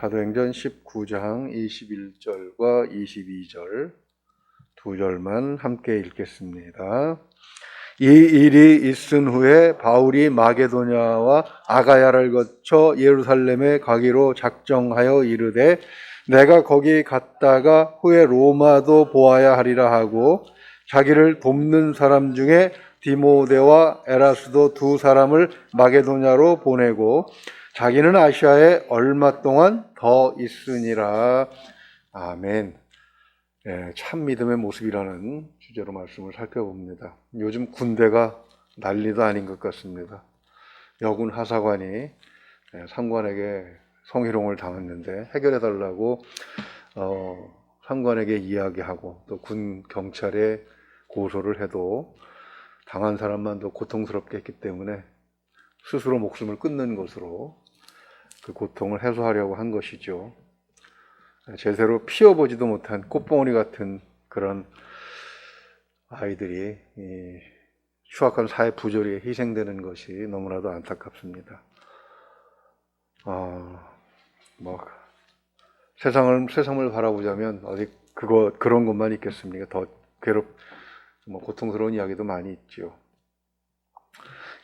사도행전 19장 21절과 22절 두 절만 함께 읽겠습니다. 이 일이 있은 후에 바울이 마게도냐와 아가야를 거쳐 예루살렘에 가기로 작정하여 이르되 내가 거기 갔다가 후에 로마도 보아야 하리라 하고 자기를 돕는 사람 중에 디모데와 에라스도 두 사람을 마게도냐로 보내고 자기는 아시아에 얼마 동안 더 있으니라. 아멘. 참 믿음의 모습이라는 주제로 말씀을 살펴봅니다. 요즘 군대가 난리도 아닌 것 같습니다. 여군 하사관이 상관에게 성희롱을 당했는데 해결해달라고 상관에게 이야기하고 또 군 경찰에 고소를 해도 당한 사람만 더 고통스럽게 했기 때문에 스스로 목숨을 끊는 것으로 그 고통을 해소하려고 한 것이죠. 제대로 피워보지도 못한 꽃봉오리 같은 그런 아이들이 이 추악한 사회 부조리에 희생되는 것이 너무나도 안타깝습니다. 세상을 바라보자면 어디 그런 것만 있겠습니까? 더 고통스러운 이야기도 많이 있죠.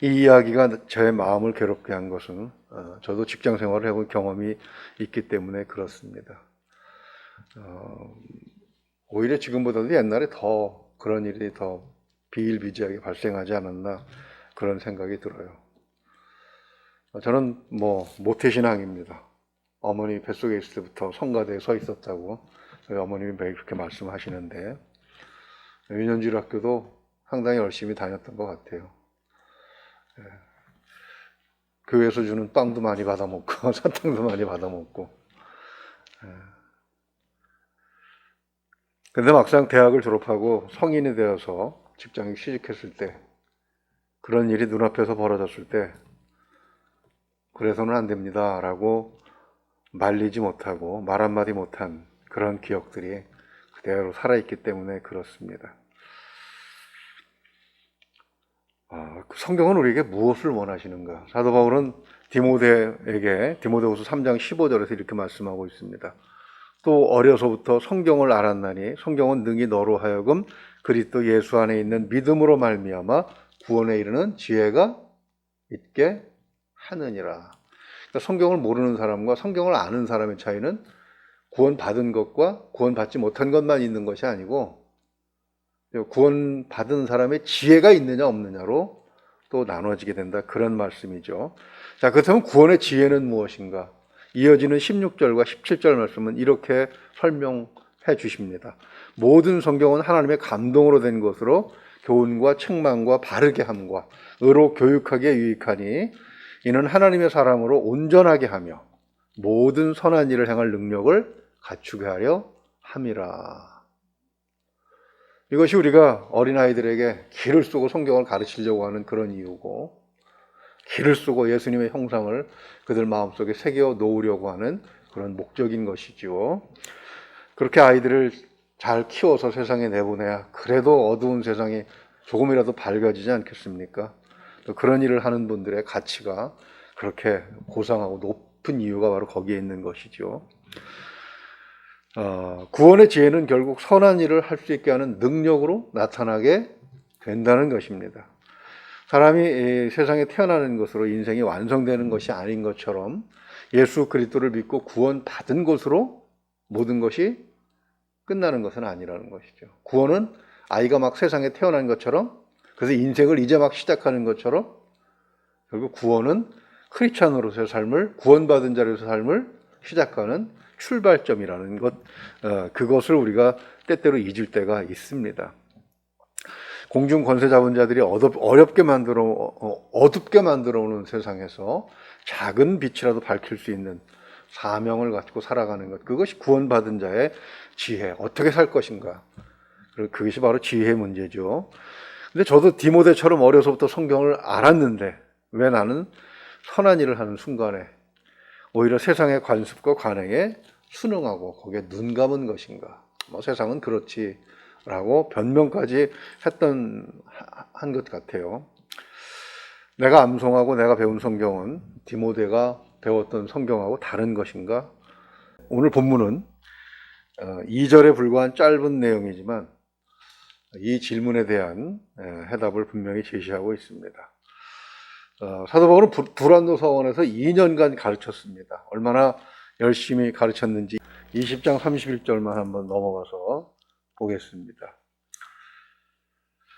이 이야기가 제 마음을 괴롭게 한 것은 저도 직장 생활을 해본 경험이 있기 때문에 그렇습니다. 오히려 지금보다도 옛날에 더 그런 일이 더 비일비재하게 발생하지 않았나 그런 생각이 들어요. 저는 모태신앙입니다. 어머니 뱃속에 있을 때부터 성가대에 서 있었다고 저희 어머님이 매일 그렇게 말씀하시는데 유년주일 학교도 상당히 열심히 다녔던 것 같아요. 교회에서 주는 빵도 많이 받아먹고 사탕도 많이 받아먹고. 근데 막상 대학을 졸업하고 성인이 되어서 직장에 취직했을 때 그런 일이 눈앞에서 벌어졌을 때 그래서는 안 됩니다 라고 말리지 못하고 말 한마디 못한 그런 기억들이 그대로 살아있기 때문에 그렇습니다. 성경은 우리에게 무엇을 원하시는가? 사도 바울은 디모데후서 3장 15절에서 이렇게 말씀하고 있습니다. 또 어려서부터 성경을 알았나니 성경은 능히 너로 하여금 그리스도 예수 안에 있는 믿음으로 말미암아 구원에 이르는 지혜가 있게 하느니라. 그러니까 성경을 모르는 사람과 성경을 아는 사람의 차이는 구원받은 것과 구원받지 못한 것만 있는 것이 아니고 구원받은 사람의 지혜가 있느냐 없느냐로 또 나눠지게 된다. 그런 말씀이죠. 자, 그렇다면 구원의 지혜는 무엇인가? 이어지는 16절과 17절 말씀은 이렇게 설명해 주십니다. 모든 성경은 하나님의 감동으로 된 것으로 교훈과 책망과 바르게 함과 의로 교육하기에 유익하니 이는 하나님의 사람으로 온전하게 하며 모든 선한 일을 행할 능력을 갖추게 하려 함이라. 이것이 우리가 어린아이들에게 길을 쓰고 성경을 가르치려고 하는 그런 이유고, 길을 쓰고 예수님의 형상을 그들 마음속에 새겨 놓으려고 하는 그런 목적인 것이죠. 그렇게 아이들을 잘 키워서 세상에 내보내야 그래도 어두운 세상이 조금이라도 밝아지지 않겠습니까? 또 그런 일을 하는 분들의 가치가 그렇게 고상하고 높은 이유가 바로 거기에 있는 것이죠. 구원의 지혜는 결국 선한 일을 할 수 있게 하는 능력으로 나타나게 된다는 것입니다. 사람이 세상에 태어나는 것으로 인생이 완성되는 것이 아닌 것처럼 예수 그리스도를 믿고 구원받은 것으로 모든 것이 끝나는 것은 아니라는 것이죠. 구원은 아이가 막 세상에 태어난 것처럼, 그래서 인생을 이제 막 시작하는 것처럼 결국 구원은 크리스찬으로서의 삶을, 구원받은 자로서의 삶을 시작하는 출발점이라는 것, 그것을 우리가 때때로 잊을 때가 있습니다. 공중 권세 잡은 자들이 어둡게 만들어 오는 세상에서 작은 빛이라도 밝힐 수 있는 사명을 가지고 살아가는 것, 그것이 구원받은 자의 지혜, 어떻게 살 것인가, 그것이 바로 지혜의 문제죠. 근데 저도 디모데처럼 어려서부터 성경을 알았는데 왜 나는 선한 일을 하는 순간에 오히려 세상의 관습과 관행에 순응하고 거기에 눈 감은 것인가? 세상은 그렇지라고 변명까지 한 것 같아요. 내가 암송하고 내가 배운 성경은 디모데가 배웠던 성경하고 다른 것인가? 오늘 본문은 2절에 불과한 짧은 내용이지만 이 질문에 대한 해답을 분명히 제시하고 있습니다. 사도 바울은 두란노 서원에서 2년간 가르쳤습니다. 얼마나 열심히 가르쳤는지 20장 31절만 한번 넘어가서 보겠습니다.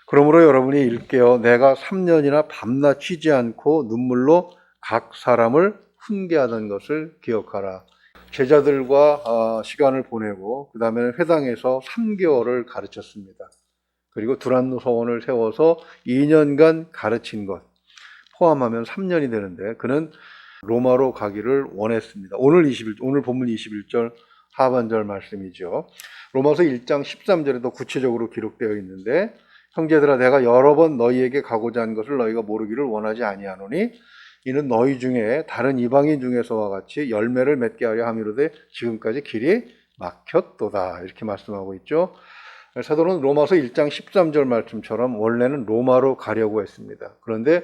그러므로 여러분이 일깨어 내가 3년이나 밤낮 쉬지 않고 눈물로 각 사람을 훈계하던 것을 기억하라. 제자들과 시간을 보내고 그 다음에 회당에서 3개월을 가르쳤습니다. 그리고 두란노 서원을 세워서 2년간 가르친 것 포함하면 3년이 되는데 그는 로마로 가기를 원했습니다. 오늘 본문 21절 하반절 말씀이죠. 로마서 1장 13절에도 구체적으로 기록되어 있는데 형제들아 내가 여러 번 너희에게 가고자 한 것을 너희가 모르기를 원하지 아니하노니 이는 너희 중에 다른 이방인 중에서와 같이 열매를 맺게 하려 함이로되 지금까지 길이 막혔도다 이렇게 말씀하고 있죠. 사도는 로마서 1장 13절 말씀처럼 원래는 로마로 가려고 했습니다. 그런데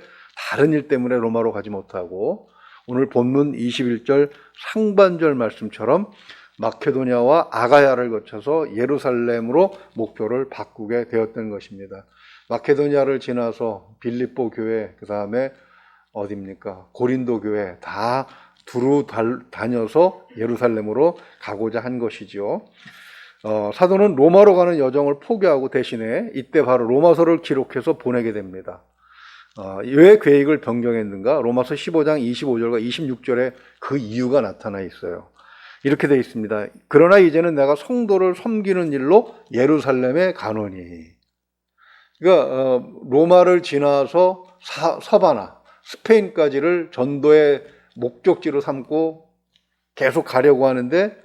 다른 일 때문에 로마로 가지 못하고 오늘 본문 21절 상반절 말씀처럼 마케도냐와 아가야를 거쳐서 예루살렘으로 목표를 바꾸게 되었던 것입니다. 마케도냐를 지나서 빌립보 교회, 그 다음에 어디입니까? 고린도 교회 다 두루 다녀서 예루살렘으로 가고자 한 것이죠. 사도는 로마로 가는 여정을 포기하고 대신에 이때 바로 로마서를 기록해서 보내게 됩니다. 왜 계획을 변경했는가? 로마서 15장 25절과 26절에 그 이유가 나타나 있어요. 이렇게 되어 있습니다. 그러나 이제는 내가 성도를 섬기는 일로 예루살렘에 가노니. 그러니까 로마를 지나서 서바나, 스페인까지를 전도의 목적지로 삼고 계속 가려고 하는데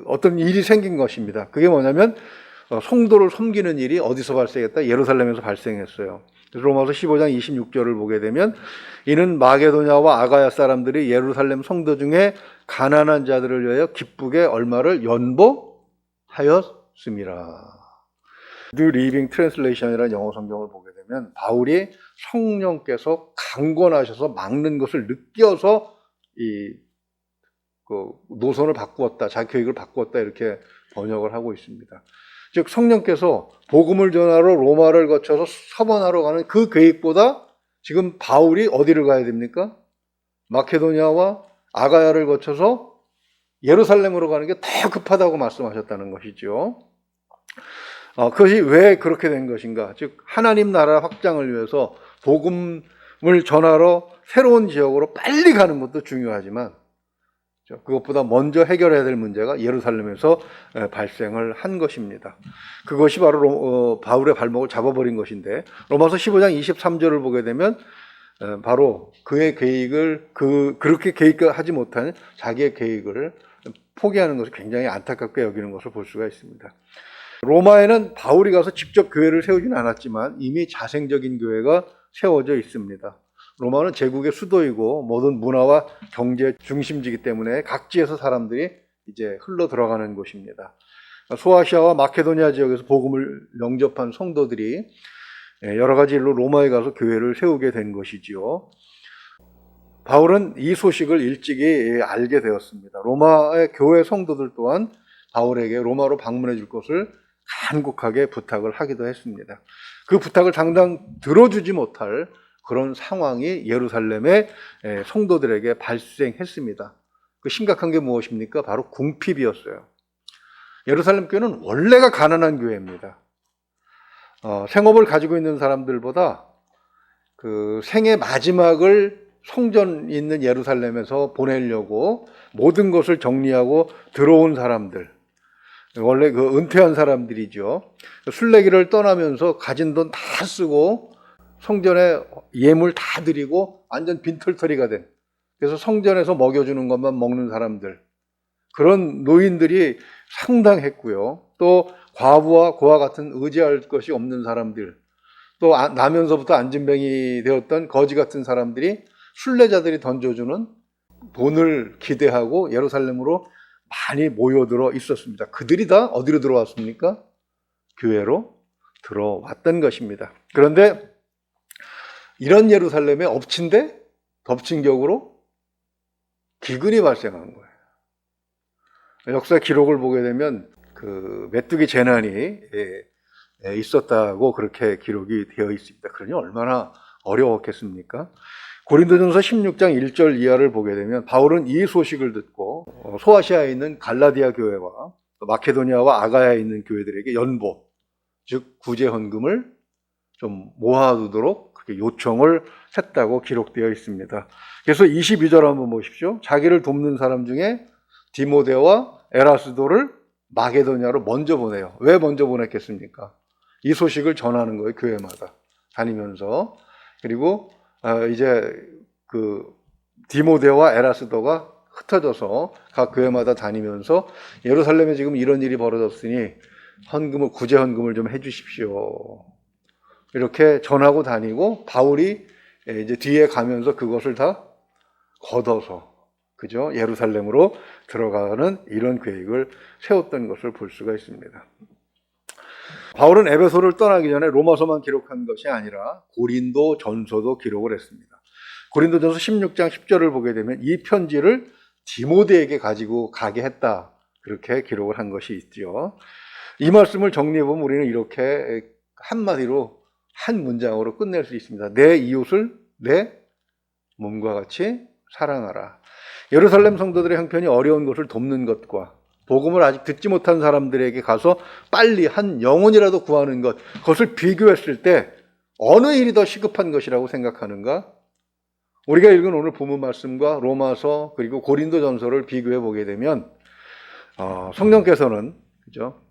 어떤 일이 생긴 것입니다. 그게 뭐냐면 성도를 섬기는 일이 어디서 발생했다? 예루살렘에서 발생했어요. 로마서 15장 26절을 보게 되면 이는 마게도냐와 아가야 사람들이 예루살렘 성도 중에 가난한 자들을 위하여 기쁘게 얼마를 연보하였음이라. New Living Translation이라는 영어 성경을 보게 되면 바울이 성령께서 강권하셔서 막는 것을 느껴서 노선을 바꾸었다, 자기 계획을 바꾸었다 이렇게 번역을 하고 있습니다. 즉 성령께서 복음을 전하러 로마를 거쳐서 서번하러 가는 그 계획보다 지금 바울이 어디를 가야 됩니까? 마케도냐와 아가야를 거쳐서 예루살렘으로 가는 게 더 급하다고 말씀하셨다는 것이죠. 그것이 왜 그렇게 된 것인가? 즉 하나님 나라 확장을 위해서 복음을 전하러 새로운 지역으로 빨리 가는 것도 중요하지만 그것보다 먼저 해결해야 될 문제가 예루살렘에서 발생을 한 것입니다. 그것이 바로 바울의 발목을 잡아버린 것인데 로마서 15장 23절을 보게 되면 바로 그의 계획을 그렇게 계획하지 못한 자기의 계획을 포기하는 것을 굉장히 안타깝게 여기는 것을 볼 수가 있습니다. 로마에는 바울이 가서 직접 교회를 세우지는 않았지만 이미 자생적인 교회가 세워져 있습니다. 로마는 제국의 수도이고 모든 문화와 경제 중심지이기 때문에 각지에서 사람들이 이제 흘러 들어가는 곳입니다. 소아시아와 마케도니아 지역에서 복음을 영접한 성도들이 여러 가지 일로 로마에 가서 교회를 세우게 된 것이지요. 바울은 이 소식을 일찍이 알게 되었습니다. 로마의 교회 성도들 또한 바울에게 로마로 방문해 줄 것을 간곡하게 부탁을 하기도 했습니다. 그 부탁을 당장 들어주지 못할 그런 상황이 예루살렘의 성도들에게 발생했습니다. 그 심각한 게 무엇입니까? 바로 궁핍이었어요. 예루살렘 교회는 원래가 가난한 교회입니다. 생업을 가지고 있는 사람들보다 그 생의 마지막을 성전 있는 예루살렘에서 보내려고 모든 것을 정리하고 들어온 사람들, 원래 그 은퇴한 사람들이죠. 순례길을 떠나면서 가진 돈 다 쓰고 성전에 예물 다 드리고 완전 빈털터리가 된, 그래서 성전에서 먹여주는 것만 먹는 사람들, 그런 노인들이 상당했고요. 또 과부와 고아 같은 의지할 것이 없는 사람들, 또 나면서부터 안진뱅이 되었던 거지 같은 사람들이 순례자들이 던져주는 돈을 기대하고 예루살렘으로 많이 모여들어 있었습니다. 그들이 다 어디로 들어왔습니까? 교회로 들어왔던 것입니다. 그런데 이런 예루살렘에 엎친 데 덮친 격으로 기근이 발생한 거예요. 역사 기록을 보게 되면 그 메뚜기 재난이 있었다고 그렇게 기록이 되어 있습니다. 그러니 얼마나 어려웠겠습니까? 고린도전서 16장 1절 이하를 보게 되면 바울은 이 소식을 듣고 소아시아에 있는 갈라디아 교회와 마케도니아와 아가야에 있는 교회들에게 연보, 즉 구제 헌금을 좀 모아두도록 그렇게 요청을 했다고 기록되어 있습니다. 그래서 22절 한번 보십시오. 자기를 돕는 사람 중에 디모데와 에라스도를 마게도냐로 먼저 보내요. 왜 먼저 보냈겠습니까? 이 소식을 전하는 거예요. 교회마다 다니면서. 그리고 이제 그 디모데와 에라스도가 흩어져서 각 교회마다 다니면서 예루살렘에 지금 이런 일이 벌어졌으니 헌금을, 구제 헌금을 좀 해주십시오. 이렇게 전하고 다니고 바울이 이제 뒤에 가면서 그것을 다 걷어서 그죠? 예루살렘으로 들어가는 이런 계획을 세웠던 것을 볼 수가 있습니다. 바울은 에베소를 떠나기 전에 로마서만 기록한 것이 아니라 고린도 전서도 기록을 했습니다. 고린도 전서 16장 10절을 보게 되면 이 편지를 디모데에게 가지고 가게 했다. 그렇게 기록을 한 것이 있죠. 이 말씀을 정리해보면 우리는 이렇게 한마디로 한 문장으로 끝낼 수 있습니다. 내 이웃을 내 몸과 같이 사랑하라. 예루살렘 성도들의 형편이 어려운 것을 돕는 것과 복음을 아직 듣지 못한 사람들에게 가서 빨리 한 영혼이라도 구하는 것, 그것을 비교했을 때 어느 일이 더 시급한 것이라고 생각하는가? 우리가 읽은 오늘 본문 말씀과 로마서 그리고 고린도 전서를 비교해 보게 되면 성령께서는 그죠?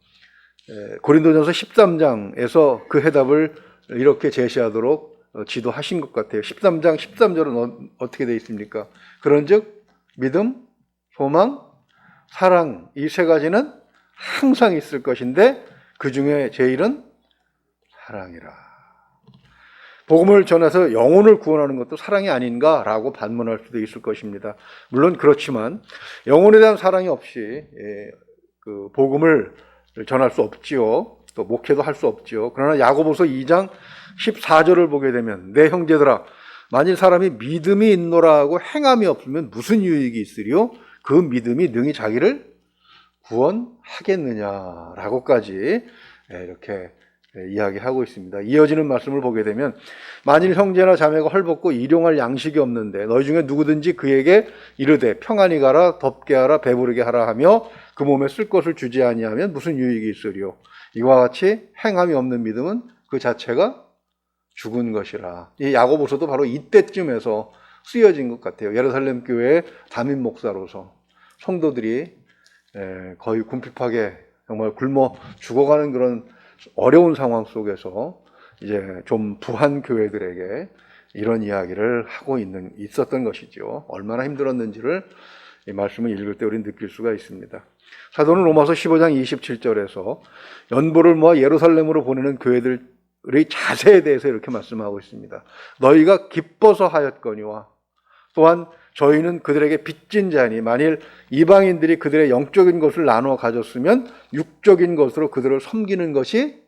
고린도전서 13장에서 그 해답을 이렇게 제시하도록 지도하신 것 같아요. 13장 13절은 어떻게 되어 있습니까? 그런즉 믿음, 소망, 사랑 이 세 가지는 항상 있을 것인데 그 중에 제일은 사랑이라. 복음을 전해서 영혼을 구원하는 것도 사랑이 아닌가라고 반문할 수도 있을 것입니다. 물론 그렇지만 영혼에 대한 사랑이 없이 그 복음을 전할 수 없지요. 또 목회도 할 수 없지요. 그러나 야고보서 2장 14절을 보게 되면 내 형제들아 만일 사람이 믿음이 있노라 하고 행함이 없으면 무슨 유익이 있으리요? 그 믿음이 능히 자기를 구원하겠느냐라고까지 이렇게 이야기하고 있습니다. 이어지는 말씀을 보게 되면 만일 형제나 자매가 헐벗고 일용할 양식이 없는데 너희 중에 누구든지 그에게 이르되 평안히 가라 덥게 하라 배부르게 하라 하며 그 몸에 쓸 것을 주지 아니하면 무슨 유익이 있으리요? 이와 같이 행함이 없는 믿음은 그 자체가 죽은 것이라. 이 야고보서도 바로 이때쯤에서 쓰여진 것 같아요. 예루살렘 교회의 담임 목사로서 성도들이 거의 궁핍하게 정말 굶어 죽어가는 그런 어려운 상황 속에서 이제 좀 부한 교회들에게 이런 이야기를 하고 있었던 것이죠. 얼마나 힘들었는지를 이 말씀을 읽을 때 우리는 느낄 수가 있습니다. 사도는 로마서 15장 27절에서 연보를 모아 예루살렘으로 보내는 교회들의 자세에 대해서 이렇게 말씀하고 있습니다. 너희가 기뻐서 하였거니와 또한 저희는 그들에게 빚진 자니 만일 이방인들이 그들의 영적인 것을 나누어 가졌으면 육적인 것으로 그들을 섬기는 것이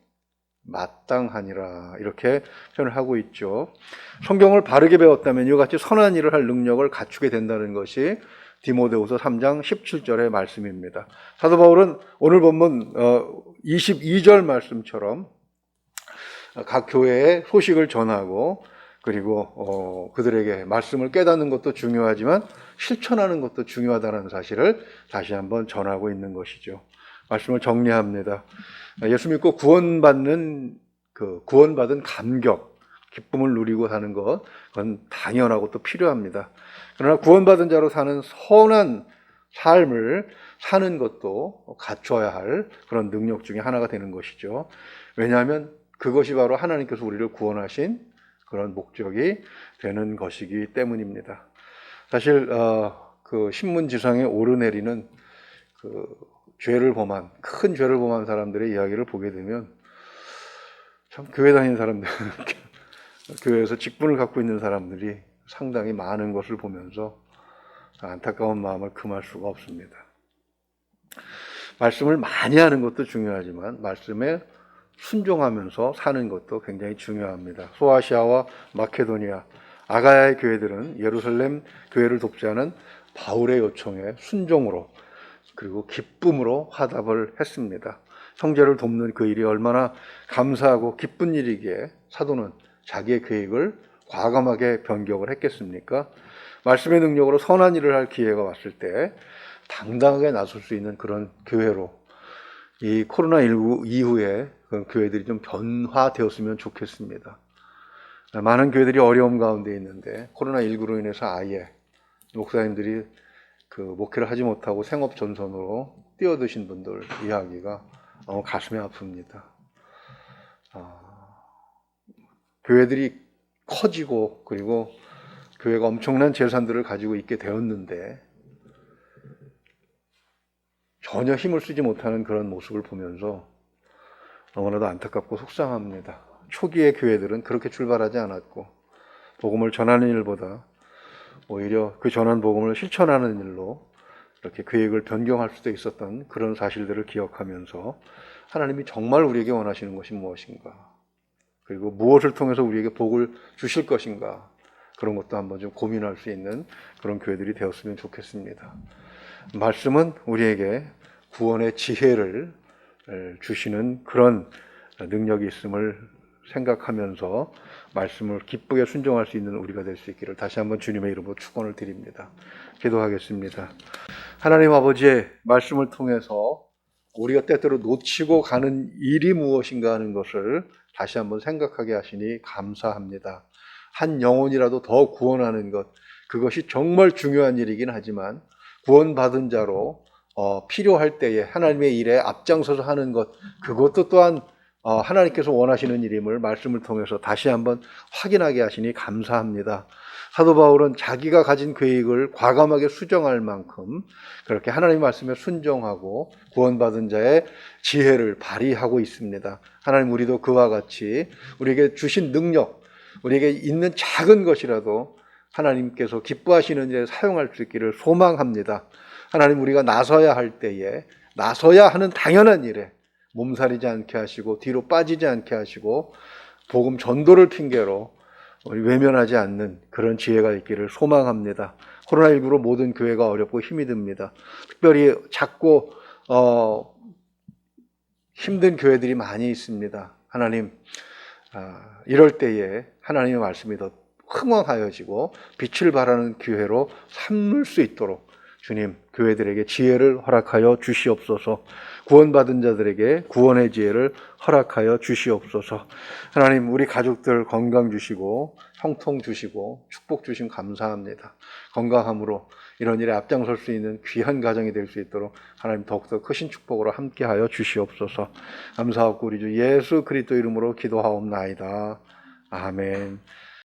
마땅하니라 이렇게 표현을 하고 있죠. 성경을 바르게 배웠다면 이와 같이 선한 일을 할 능력을 갖추게 된다는 것이 디모데후서 3장 17절의 말씀입니다. 사도 바울은 오늘 본문 22절 말씀처럼 각 교회에 소식을 전하고 그리고 그들에게 말씀을 깨닫는 것도 중요하지만 실천하는 것도 중요하다는 사실을 다시 한번 전하고 있는 것이죠. 말씀을 정리합니다. 예수 믿고 구원받은 감격, 기쁨을 누리고 사는 것, 그건 당연하고 또 필요합니다. 그러나 구원받은 자로 사는 선한 삶을 사는 것도 갖춰야 할 그런 능력 중에 하나가 되는 것이죠. 왜냐하면 그것이 바로 하나님께서 우리를 구원하신 그런 목적이 되는 것이기 때문입니다. 사실 그 신문지상에 오르내리는 그 큰 죄를 범한 사람들의 이야기를 보게 되면 참 교회 다니는 사람들, 교회에서 직분을 갖고 있는 사람들이 상당히 많은 것을 보면서 안타까운 마음을 금할 수가 없습니다. 말씀을 많이 하는 것도 중요하지만 말씀에 순종하면서 사는 것도 굉장히 중요합니다. 소아시아와 마케도니아, 아가야의 교회들은 예루살렘 교회를 돕지 않은 바울의 요청에 순종으로 그리고 기쁨으로 화답을 했습니다. 형제를 돕는 그 일이 얼마나 감사하고 기쁜 일이기에 사도는 자기의 계획을 과감하게 변경을 했겠습니까? 말씀의 능력으로 선한 일을 할 기회가 왔을 때 당당하게 나설 수 있는 그런 교회로 이 코로나19 이후에 그런 교회들이 좀 변화되었으면 좋겠습니다. 많은 교회들이 어려움 가운데 있는데 코로나19로 인해서 아예 목사님들이 그 목회를 하지 못하고 생업 전선으로 뛰어드신 분들 이야기가 너무 가슴이 아픕니다. 교회들이 커지고 그리고 교회가 엄청난 재산들을 가지고 있게 되었는데 전혀 힘을 쓰지 못하는 그런 모습을 보면서 너무나도 안타깝고 속상합니다. 초기의 교회들은 그렇게 출발하지 않았고 복음을 전하는 일보다 오히려 그 전한 복음을 실천하는 일로 이렇게 계획을 변경할 수도 있었던 그런 사실들을 기억하면서 하나님이 정말 우리에게 원하시는 것이 무엇인가, 그리고 무엇을 통해서 우리에게 복을 주실 것인가, 그런 것도 한번 좀 고민할 수 있는 그런 교회들이 되었으면 좋겠습니다. 말씀은 우리에게 구원의 지혜를 주시는 그런 능력이 있음을 생각하면서 말씀을 기쁘게 순종할 수 있는 우리가 될 수 있기를 다시 한번 주님의 이름으로 축원을 드립니다. 기도하겠습니다. 하나님 아버지의 말씀을 통해서 우리가 때때로 놓치고 가는 일이 무엇인가 하는 것을 다시 한번 생각하게 하시니 감사합니다. 한 영혼이라도 더 구원하는 것, 그것이 정말 중요한 일이긴 하지만 구원받은 자로 필요할 때에 하나님의 일에 앞장서서 하는 것, 그것도 또한 하나님께서 원하시는 일임을 말씀을 통해서 다시 한번 확인하게 하시니 감사합니다. 사도 바울은 자기가 가진 계획을 과감하게 수정할 만큼 그렇게 하나님의 말씀에 순종하고 구원받은 자의 지혜를 발휘하고 있습니다. 하나님, 우리도 그와 같이 우리에게 주신 능력, 우리에게 있는 작은 것이라도 하나님께서 기뻐하시는 일에 사용할 수 있기를 소망합니다. 하나님, 우리가 나서야 할 때에 나서야 하는 당연한 일에 몸살이지 않게 하시고 뒤로 빠지지 않게 하시고 복음 전도를 핑계로 외면하지 않는 그런 지혜가 있기를 소망합니다. 코로나19로 모든 교회가 어렵고 힘이 듭니다. 특별히 작고 힘든 교회들이 많이 있습니다. 하나님, 이럴 때에 하나님의 말씀이 더 흥왕하여지고 빛을 발하는 교회로 삼을 수 있도록 주님, 교회들에게 지혜를 허락하여 주시옵소서. 구원받은 자들에게 구원의 지혜를 허락하여 주시옵소서. 하나님, 우리 가족들 건강 주시고 형통 주시고 축복 주심 감사합니다. 건강함으로 이런 일에 앞장설 수 있는 귀한 가정이 될 수 있도록 하나님 더욱더 크신 축복으로 함께하여 주시옵소서. 감사하고 우리 주 예수 그리스도 이름으로 기도하옵나이다. 아멘.